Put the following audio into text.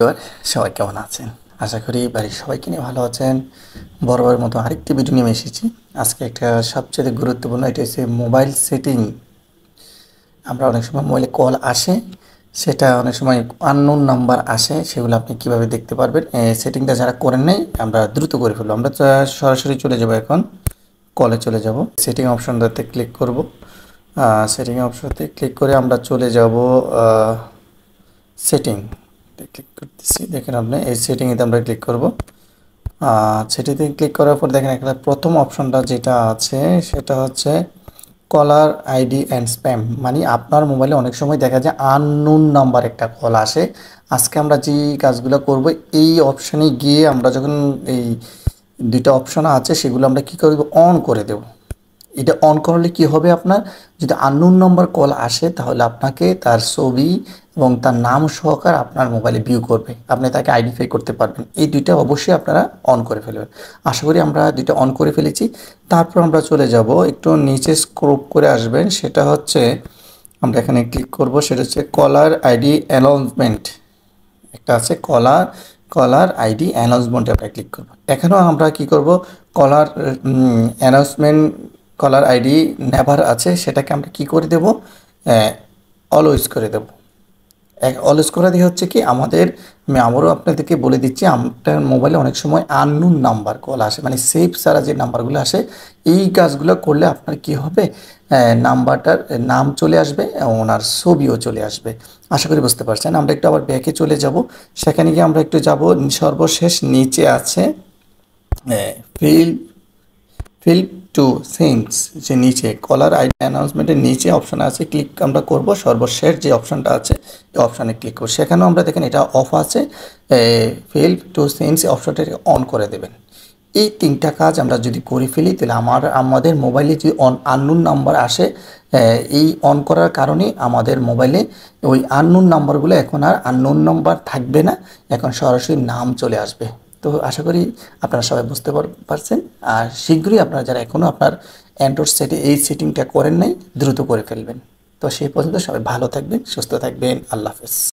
এবার সবাই কেমন আছেন? আশা করি বাড়ির সবাইকে নিয়ে ভালো আছেন। বরাবরের মতো আরেকটি ভিডিও নিয়ে এসেছি। আজকে একটা সবচেয়ে গুরুত্বপূর্ণ, এটা হচ্ছে মোবাইল সেটিং। আমরা অনেক সময় মোবাইলে কল আসে, সেটা অনেক সময় আননোন নাম্বার আসে, সেগুলো আপনি কিভাবে দেখতে পারবেন। সেটিংটা যারা করেন নাই, আমরা দ্রুত করে ফেলবো। আমরা সরাসরি চলে যাব, এখন কলে চলে যাব। সেটিং অপশনটাতে ক্লিক করব। সেটিং অপশনতে ক্লিক করে আমরা চলে যাব সেটিং, ক্লিক করতেছি। দেখেন আপনি এই সেটিংয়েতে আমরা ক্লিক করব। সেটিতে ক্লিক করার পর দেখেন একটা প্রথম অপশনটা যেটা আছে সেটা হচ্ছে কলার আইডি অ্যান্ড স্প্যাম। মানে আপনার মোবাইলে অনেক সময় দেখা যায় আননোন নাম্বার একটা কল আসে। আজকে আমরা যে কাজগুলো করব, এই অপশানে গিয়ে আমরা যখন এই দুইটা অপশন আছে সেগুলো আমরা কী করব, অন করে দেব। এটা অন করলে কি হবে, আপনার যদি আননোন নাম্বার কল আসে তাহলে আপনাকে তার ছবি এবং তার নাম সহকারে আপনার মোবাইলে ভিউ করবে, আপনি তাকে আইডেন্টিফাই করতে পারবেন। এই দুইটা অবশ্যই আপনারা অন করে ফেলবেন। আশা করি আমরা দুইটা অন করে ফেলেছি। তারপর আমরা চলে যাব, একটু নিচে স্ক্রপ করে আসবেন, সেটা হচ্ছে আমরা এখানে ক্লিক করব, সেটা হচ্ছে কলার আইডি অ্যানাউন্সমেন্ট। একটা আছে কলার কলার আইডি অ্যানাউন্সমেন্টে আমরা ক্লিক করব। এখানেও আমরা কি করব, কলার অ্যানাউন্সমেন্ট কলার আইডি নেভার আছে, সেটাকে আমরা কি করে দেব, অলওয়েজ করে দেব। অলওয়েজ করে দিয়ে হচ্ছে কি আমাদের, আমি আবারও আপনাদেরকে বলে দিচ্ছি, আপনার মোবাইলে অনেক সময় আননোন নাম্বার কল আসে, মানে সেভ ছাড়া যে নাম্বারগুলো আসে, এই কাজগুলো করলে আপনার কি হবে, নাম্বারটার নাম চলে আসবে, ওনার ছবিও চলে আসবে। আশা করি বুঝতে পারছেন। আমরা একটু আবার ব্যাকে চলে যাব, সেখানে গিয়ে আমরা একটু যাব, সর্বশেষ নিচে আছে ফিল ফিল টু সেন্স, যে নিচে কলার আইডি অ্যানাউন্সমেন্টের নিচে অপশন আছে, ক্লিক আমরা করব। সর্বশেষ যে অপশনটা আছে এই অপশানে ক্লিক করব। সেখানেও আমরা দেখেন এটা অফ আছে, ফিল টু সেন্স অপশনটাকে অন করে দেবেন। এই তিনটা কাজ আমরা যদি করে ফেলি তাহলে আমাদের মোবাইলে যদি আননোন নাম্বার আসে, এই অন করার কারণে আমাদের মোবাইলে ওই আননোন নাম্বারগুলো এখন আর আননোন নাম্বার থাকবে না, এখন সরাসরি নাম চলে আসবে। তো আশা করি আপনারা সবাই বুঝতে পারছেন। আর শীঘ্রই আপনারা যারা এখনও আপনার অ্যান্ড্রয়েড সেটে এই সেটিংটা করেন নাই, দ্রুত করে ফেলবেন। তো সেই পর্যন্ত সবাই ভালো থাকবেন, সুস্থ থাকবেন। আল্লাহ হাফেজ।